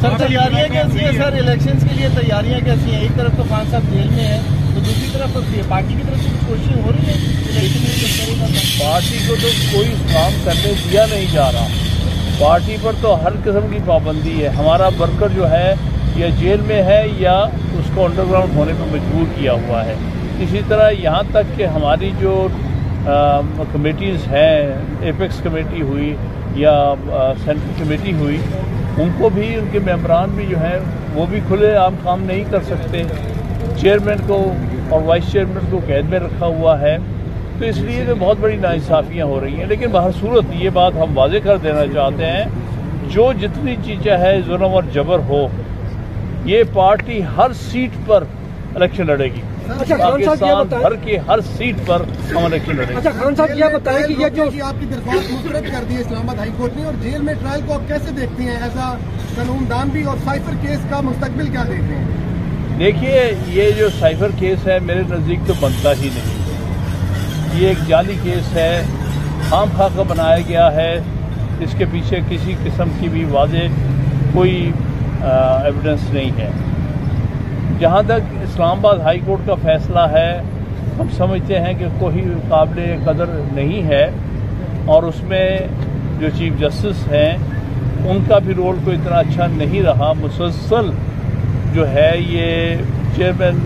Sir तैयारियां कैसी हैं सर? इलेक्शंस के लिए तैयारियां कैसी हैं? एक तरफ तो खान साहब जेल में है, तो दूसरी तरफ तो पार्टी की तरफ से कोशिश हो रही है इलेक्शन में किस तरह का? पार्टी को तो कोई काम करने दिया नहीं जा रहा। पार्टी पर तो हर किस्म की पाबंदी है। हमारा वर्कर जो है या जेल में है या उसको अंडरग्राउंड होने पर मजबूर किया हुआ है। इसी तरह यहाँ तक कि हमारी जो कमेटीज़ हैं, एपेक्स कमेटी हुई या सेंट्रल कमेटी हुई, उनको भी उनके मेंबरान भी जो हैं वो भी खुले आम काम नहीं कर सकते। चेयरमैन को और वाइस चेयरमैन को कैद में रखा हुआ है, तो इसलिए तो बहुत बड़ी नाइंसाफ़ियाँ हो रही हैं। लेकिन बहरसूरत ये बात हम वाजे कर देना चाहते हैं, जो जितनी चीज़ें हैं जुल्म और जबर हो, ये पार्टी हर सीट पर इलेक्शन लड़ेगी। अच्छा खान साहब ये बताएं, भर के हर सीट पर हम इलेक्शन लड़ेंगे। अच्छा खान साहब ये बताएं कि ये जो आपकी दरख्वास्त मुस्तरद कर दी है इस्लामाबाद हाई कोर्ट ने, और जेल में ट्रायल को आप कैसे देखती हैं? ऐसा कानूनदान भी और साइफर केस का मुस्तकबिल क्या देख रहे हैं? देखिए, ये जो साइफर केस है मेरे नज़दीक तो बनता ही नहीं। ये एक जाली केस है, खामखा का बनाया गया है। इसके पीछे किसी किस्म की भी वाज़े कोई एविडेंस नहीं है। जहाँ तक इस्लामाबाद हाई कोर्ट का फैसला है, हम समझते हैं कि कोई काबिल कदर नहीं है, और उसमें जो चीफ जस्टिस हैं उनका भी रोल कोई इतना अच्छा नहीं रहा। मुसलसल जो है ये चेयरमैन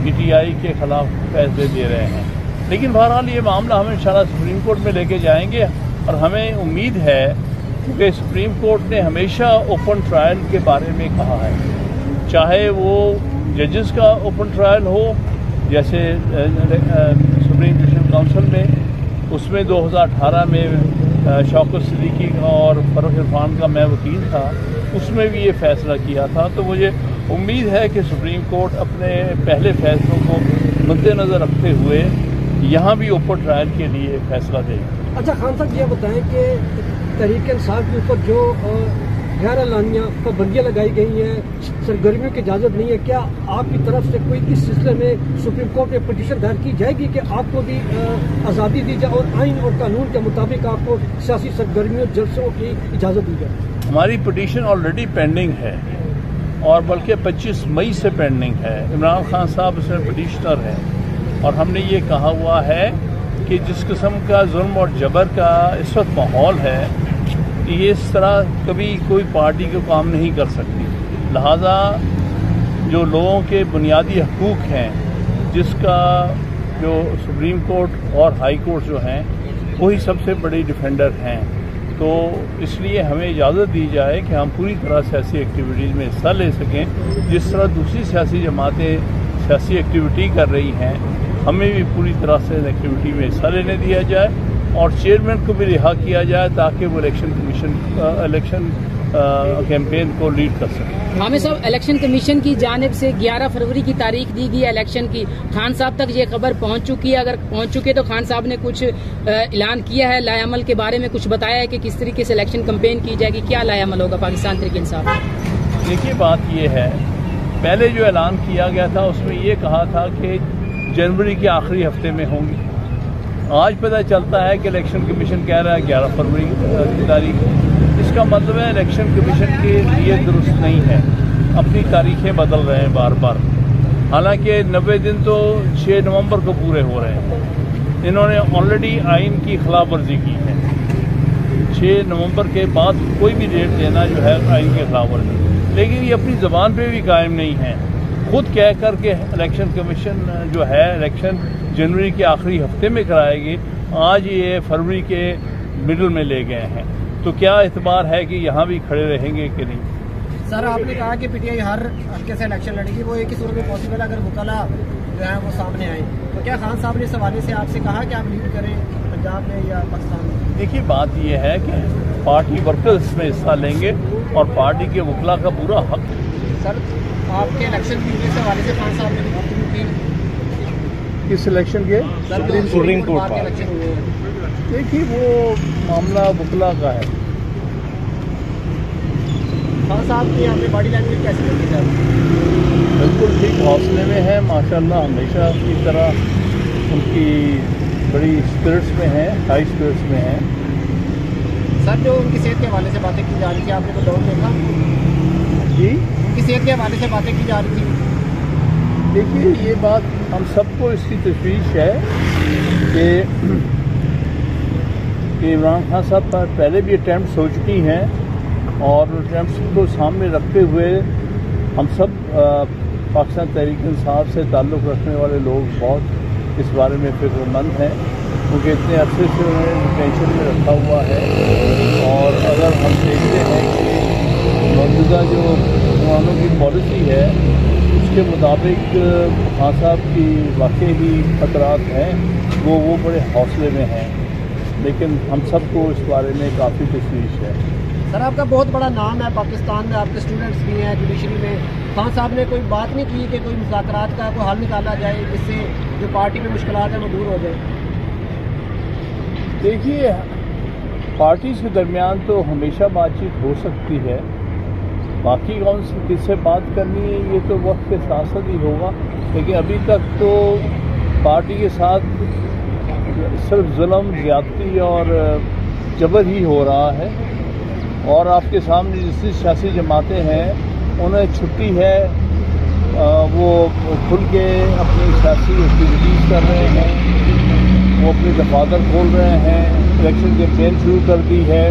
पीटीआई के खिलाफ फैसले दे रहे हैं। लेकिन बहरहाल ये मामला हम इंशाल्लाह सुप्रीम कोर्ट में लेके जाएंगे, और हमें उम्मीद है कि सुप्रीम कोर्ट ने हमेशा ओपन ट्रायल के बारे में कहा है, चाहे वो जजेस का ओपन ट्रायल हो, जैसे सुप्रीम जुडिशल काउंसिल में, उसमें 2018 में शौकत सिद्दीकी और फरूख इरफान का मैं वकील था, उसमें भी ये फैसला किया था। तो मुझे उम्मीद है कि सुप्रीम कोर्ट अपने पहले फैसलों को मद्देनज़र रखते हुए यहाँ भी ओपन ट्रायल के लिए फैसला देगा। अच्छा खान साहब ये बताएं कि तहरीक इंसाफ के ऊपर जो गैर एलानिया पाबंदियाँ लगाई गई हैं, सरगर्मियों की इजाज़त नहीं है, क्या आपकी तरफ से कोई इस सिलसिले में सुप्रीम कोर्ट में पिटीशन दायर की जाएगी कि आपको भी आज़ादी दी जाए और आइन और कानून के मुताबिक आपको सियासी सरगर्मियों जलसों की इजाज़त दी जाए? हमारी पिटीशन ऑलरेडी पेंडिंग है, और बल्कि 25 मई से पेंडिंग है। इमरान खान साहब इसमें पिटीशनर हैं, और हमने ये कहा हुआ है कि जिस किस्म का जुल्म और जबर का इस वक्त माहौल है, ये इस तरह कभी कोई पार्टी को काम नहीं कर सकती। लिहाजा जो लोगों के बुनियादी हकूक़ हैं, जिसका जो सुप्रीम कोर्ट और हाई कोर्ट जो हैं वही सबसे बड़ी डिफेंडर हैं, तो इसलिए हमें इजाज़त दी जाए कि हम पूरी तरह सियासी एक्टिविटीज़ में हिस्सा ले सकें। जिस तरह दूसरी सियासी जमातें सियासी एक्टिविटी कर रही हैं, हमें भी पूरी तरह से एक्टिविटी में हिस्सा लेने दिया जाए, और चेयरमैन को भी रिहा किया जाए ताकि वो इलेक्शन कैंपेन को लीड कर सके। हामिद साहब, इलेक्शन कमीशन की जानिब से 11 फरवरी की तारीख दी गई है इलेक्शन की, खान साहब तक ये खबर पहुंच चुकी है? अगर पहुंच चुकी है तो खान साहब ने कुछ ऐलान किया है लाएअमल के बारे में, कुछ बताया है कि किस तरीके से इलेक्शन कैंपेन की जाएगी? क्या लाएअमल होगा पाकिस्तान तहरीक इंसाफ? देखिए, बात ये है, पहले जो ऐलान किया गया था उसमें ये कहा था कि जनवरी के आखिरी हफ्ते में होंगी। आज पता चलता है कि इलेक्शन कमीशन कह रहा है 11 फरवरी की तारीख। इसका मतलब है इलेक्शन कमीशन के लिए दुरुस्त नहीं है, अपनी तारीखें बदल रहे हैं बार बार। हालांकि 90 दिन तो 6 नवंबर को पूरे हो रहे हैं। इन्होंने ऑलरेडी आइन की खिलाफ वर्जी की है। 6 नवंबर के बाद कोई भी डेट देना जो है आइन की खिलाफ वर्जी, लेकिन ये अपनी ज़बान पे भी कायम नहीं है। खुद कह कर के इलेक्शन कमीशन जो है इलेक्शन जनवरी के आखिरी हफ्ते में कराएगी, आज ये फरवरी के मिडल में ले गए हैं। तो क्या एतबार है कि यहाँ भी खड़े रहेंगे कि नहीं? सर, आपने कहा कि पीटीआई हर हल्के से इलेक्शन लड़ेगी, वो एक ही सूरत में पॉसिबल अगर वकाला जो है वो सामने आए, तो क्या खान साहब ने इस हवाले से आपसे कहा कि आप लीड करें पंजाब में या पाकिस्तान में? देखिए, बात यह है कि पार्टी वर्कर्स में हिस्सा लेंगे और पार्टी के वकला का पूरा हक। सर, आपके इलेक्शन के हवाले से खान साहब ने गुफ्तगू की किस इलेक्शन के? सुप्रीम कोर्ट का इलेक्शन हुए। देखिए, वो मामला वकला का है। खान साहब की यहाँ पे बॉडी लैंग्वेज कैसी लगी सर? बिल्कुल ठीक, हौसले में है माशाल्लाह, हमेशा की तरह उनकी बड़ी स्पिरिट्स में है, हाई स्पिरिट्स में है। सर, जो उनकी सेहत के हवाले से बातें की जा रही थी, आपने तो दौड़ देखा? के हवाले से बातें की जा रही थी। देखिए, ये बात हम सबको इसकी तशवीश है कि इमरान खान साहब पर पहले भी अटैम्प्ट हो चुकी हैं और अटैम्प्ट को सामने रखते हुए हम सब पाकिस्तान तहरीक इंसाफ से ताल्लुक़ रखने वाले लोग बहुत इस बारे में फिक्रमंद हैं, क्योंकि इतने अरसे से उन्हें डिटेंशन में रखा हुआ है। और अगर हम देखते हैं कि मौजूदा जो मुसलमानों की पॉलिसी है उसके मुताबिक खान साहब की वाकई ही खतरात हैं, वो बड़े हौसले में हैं, लेकिन हम सबको इस बारे में काफ़ी तशवीश है। सर, आपका बहुत बड़ा नाम है पाकिस्तान में, आपके स्टूडेंट्स भी हैं जुडिशरी में। खान साहब ने कोई बात नहीं की कि कोई मुज़ाकरात का कोई हल निकाला जाए जिससे जो पार्टी में मुश्किलात हैं वो दूर हो जाए? देखिए, पार्टीज़ के दरमियान तो हमेशा बातचीत हो सकती है, बाकी कौन सी किससे बात करनी है ये तो वक्त के साथ साथ ही होगा, लेकिन अभी तक तो पार्टी के साथ सिर्फ जुल्म, ज़्यादती और जबर ही हो रहा है। और आपके सामने जितनी सियासी जमातें हैं उन्हें छुट्टी है, वो खुल के अपनी सियासी एक्टिविटीज़ कर रहे हैं, वो अपने दफातर खोल रहे हैं, इलेक्शन कैंपेन शुरू कर दी है।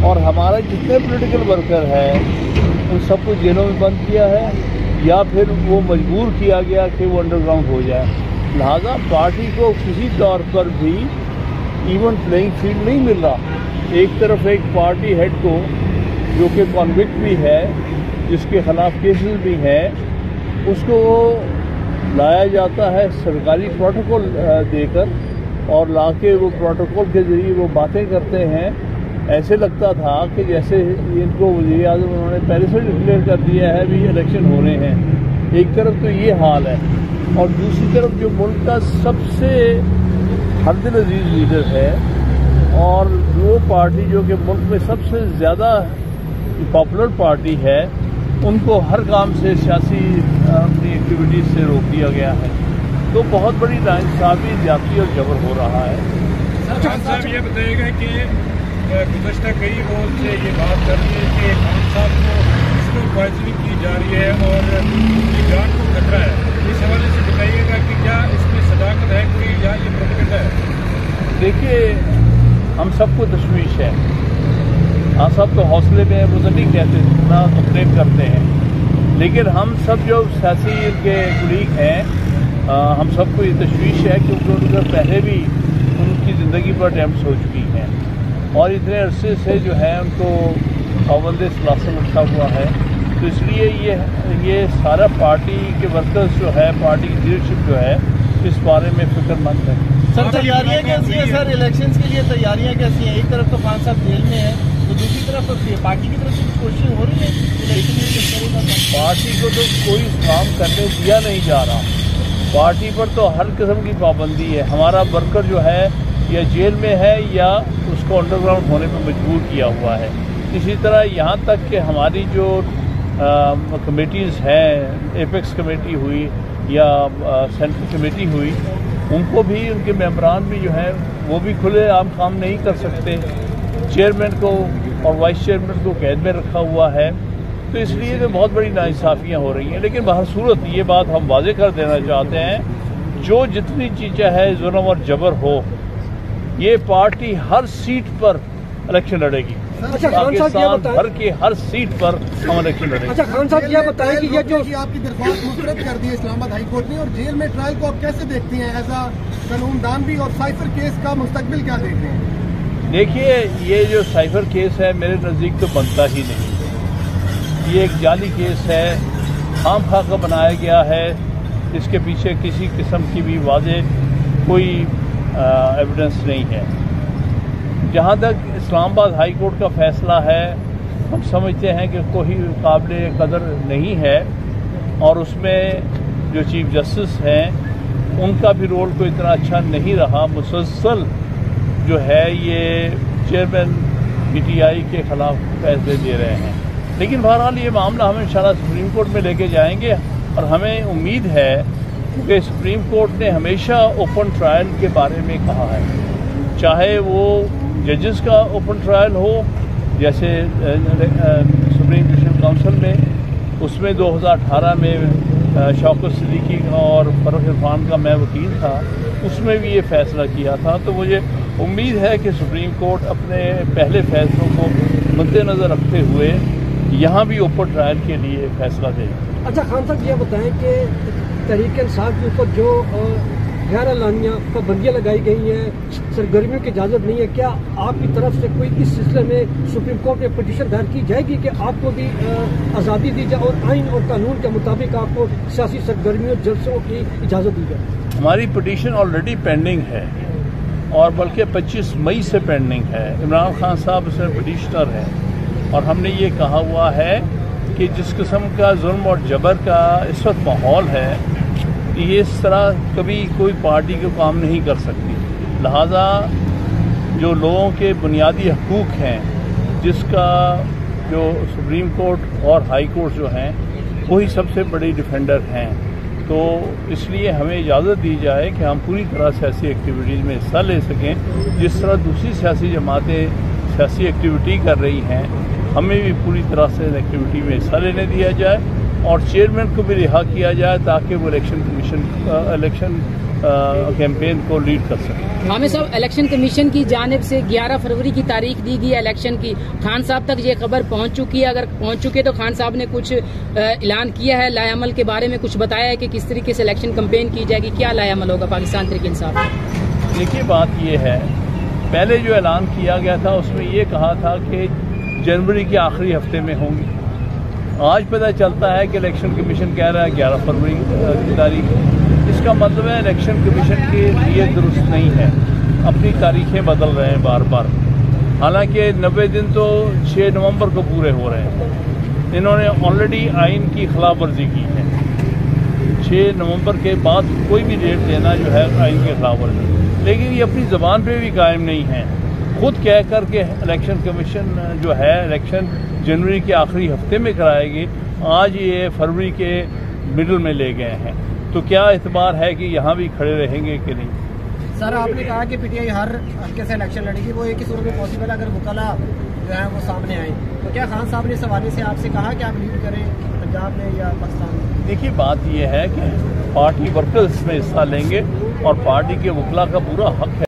और हमारे जितने पॉलिटिकल वर्कर हैं उन सबको जेलों में बंद किया है या फिर वो मजबूर किया गया कि वो अंडरग्राउंड हो जाए। लिहाजा पार्टी को किसी तौर पर भी इवन प्लेइंग फील्ड नहीं मिल रहा। एक तरफ एक पार्टी हेड को जो कि कॉन्विक्ट भी है, जिसके खिलाफ केसेस भी हैं, उसको लाया जाता है सरकारी प्रोटोकॉल देकर, और लाके वो प्रोटोकॉल के ज़रिए वो बातें करते हैं। ऐसे लगता था कि जैसे इनको वज़ीर आज़म उन्होंने पहले से डिक्लेयर कर दिया है भी इलेक्शन हो रहे हैं। एक तरफ तो ये हाल है, और दूसरी तरफ जो मुल्क का सबसे हरदिल अजीज़ लीडर है और वो पार्टी जो कि मुल्क में सबसे ज़्यादा पॉपुलर पार्टी है, उनको हर काम से सियासी अपनी एक्टिविटीज़ से रोक दिया गया है। तो बहुत बड़ी नाइंसाफ़ी, ज़्यादती और जबर हो रहा है। खान साहब ये बताइएगा कि गुज़श्ता कई रोज से ये बात कर रही है कि खान साहब को स्लो पॉइजनिंग की जा रही है और उनकी जान को खतरा है। इस हवाले से बताइएगा कि क्या इसमें सदाकत है कोई या ये प्रोपेगेंडा है? देखिए, हम सबको तशवीश है। हाँ, सब तो हौसले में वो तो नहीं कहते, ना कंप्लेन करते हैं, लेकिन हम सब जो सियासी के कुलीग हैं, हम सबको ये तशवीश है क्योंकि उनके पहले भी उनकी ज़िंदगी पर अटैम्प्ट हो चुकी हैं और इतने अरसे से जो है उनको पाबंद सलासल रखा हुआ है। तो इसलिए ये सारा पार्टी के वर्कर्स जो है, पार्टी की लीडरशिप जो है, इस बारे में फिक्रमंद है। सर, तैयारियां कैसी हैं सर? इलेक्शंस के लिए तैयारियां कैसी हैं? एक तरफ तो खान साहब जेल में है, तो दूसरी तरफ तो पार्टी की तरफ से कुछ कोशिश हो रही है इलेक्शन में? पार्टी को तो कोई काम करने दिया नहीं जा रहा। पार्टी पर तो हर किस्म की पाबंदी है। हमारा वर्कर जो है या जेल में है या उसको अंडरग्राउंड होने पर मजबूर किया हुआ है। इसी तरह यहाँ तक कि हमारी जो कमेटीज़ हैं, एपेक्स कमेटी हुई या सेंट्रल कमेटी हुई, उनको भी, उनके मेंबरान भी जो हैं वो भी खुले आम काम नहीं कर सकते। चेयरमैन को और वाइस चेयरमैन को कैद में रखा हुआ है। तो इसलिए तो बहुत बड़ी नाइंसाफ़ियाँ हो रही हैं। लेकिन बहरसूरत ये बात हम वाजे कर देना चाहते हैं, जो जितनी चीज़ें हैं जुल्म और जबर हो, ये पार्टी हर सीट पर इलेक्शन लड़ेगी। पाकिस्तान भर के हर सीट पर हम इलेक्शन लड़ेंगे। अच्छा, खान साहब ये बताएं कि ये जो आपकी दरख्वास्त मुस्तरद कर दी है इस्लामाबाद हाई कोर्ट ने, और जेल में ट्रायल को आप कैसे देखती हैं एज अ कानूनदान भी, और साइफर केस का मुस्तकबिल क्या देख रहे हैं? देखिए, ये जो साइफर केस है मेरे नज़दीक तो बनता ही नहीं। ये एक जाली केस है, खामखा का बनाया गया है। इसके पीछे किसी किस्म की भी वाज़े कोई एविडेंस नहीं है। जहाँ तक इस्लामाबाद हाई कोर्ट का फैसला है, हम समझते हैं कि कोई काबिल कदर नहीं है, और उसमें जो चीफ जस्टिस हैं उनका भी रोल कोई इतना अच्छा नहीं रहा। मुसलसल जो है ये चेयरमैन पीटीआई के खिलाफ फैसले दे रहे हैं। लेकिन बहरहाल ये मामला हम इंशाल्लाह सुप्रीम कोर्ट में लेके जाएंगे, और हमें उम्मीद है कि सुप्रीम कोर्ट ने हमेशा ओपन ट्रायल के बारे में कहा है, चाहे वो जजेस का ओपन ट्रायल हो, जैसे सुप्रीम जुडिशल काउंसिल में उसमें 2018 में शौकत सिद्दीकी और फरूख इरफान का मैं वकील था, उसमें भी ये फैसला किया था। तो मुझे उम्मीद है कि सुप्रीम कोर्ट अपने पहले फैसलों को मद्देनज़र रखते हुए यहाँ भी ओपन ट्रायल के लिए फैसला देगी। अच्छा खान साहब, ये बताएं कि तहरीक इंसाफ के ऊपर जो गैर एलानिया पाबंदियाँ लगाई गई हैं, सरगर्मियों की इजाज़त नहीं है, क्या आपकी तरफ से कोई इस सिलसिले में सुप्रीम कोर्ट में पिटीशन दायर की जाएगी कि आपको भी आज़ादी दी जाए और आइन और कानून के मुताबिक आपको सियासी सरगर्मियों जलसों की इजाज़त दी जाए? हमारी पिटीशन ऑलरेडी पेंडिंग है और बल्कि 25 मई से पेंडिंग है। इमरान खान साहब इसमें पिटिशनर हैं और हमने ये कहा हुआ है कि जिस किस्म का जुल्म और जबर का इस वक्त माहौल है, ये इस तरह कभी कोई पार्टी को काम नहीं कर सकती। लिहाजा जो लोगों के बुनियादी हकूक़ हैं, जिसका जो सुप्रीम कोर्ट और हाई कोर्ट जो हैं वही सबसे बड़ी डिफेंडर हैं, तो इसलिए हमें इजाज़त दी जाए कि हम पूरी तरह सियासी एक्टिविटीज़ में हिस्सा ले सकें। जिस तरह दूसरी सियासी जमातें सियासी एक्टिविटी कर रही हैं, हमें भी पूरी तरह से एक्टिविटी में हिस्सा लेने दिया जाए और चेयरमैन को भी रिहा किया जाए ताकि वो इलेक्शन कैंपेन को लीड कर सकें। हामिद साहब, इलेक्शन कमीशन की जानिब से 11 फरवरी की तारीख दी गई है इलेक्शन की। खान साहब तक ये खबर पहुंच चुकी है? अगर पहुंच चुकी है तो खान साहब ने कुछ ऐलान किया है लाएअमल के बारे में, कुछ बताया है कि किस तरीके से इलेक्शन कैंपेन की जाएगी? क्या लाएअमल होगा पाकिस्तान तहरीक इंसाफ? देखिए, बात ये है, पहले जो ऐलान किया गया था उसमें ये कहा था कि जनवरी के आखिरी हफ्ते में होंगी। आज पता चलता है कि इलेक्शन कमीशन कह रहा है 11 फरवरी की तारीख। इसका मतलब है इलेक्शन कमीशन के लिए दुरुस्त नहीं है, अपनी तारीखें बदल रहे हैं बार बार। हालांकि 90 दिन तो 6 नवंबर को पूरे हो रहे हैं। इन्होंने ऑलरेडी आइन की खिलाफ वर्जी की है। 6 नवंबर के बाद कोई भी डेट देना जो है आइन की खिलाफ वर्जी, लेकिन ये अपनी ज़बान पे भी कायम नहीं है। खुद कह कर के इलेक्शन कमीशन जो है इलेक्शन जनवरी के आखिरी हफ्ते में कराएगी, आज ये फरवरी के मिडल में ले गए हैं। तो क्या एतबार है कि यहाँ भी खड़े रहेंगे कि नहीं? सर, आपने कहा कि पीटीआई हर हल्के से इलेक्शन लड़ेगी, वो एक ही सूरत में पॉसिबल अगर वकाला जो है वो सामने आए। तो क्या खान साहब ने इस हवाले से आपसे कहा कि आप लीड करें पंजाब में या पाकिस्तान में? देखिए, बात यह है कि पार्टी वर्कर्स में हिस्सा लेंगे और पार्टी के वकला का पूरा हक है।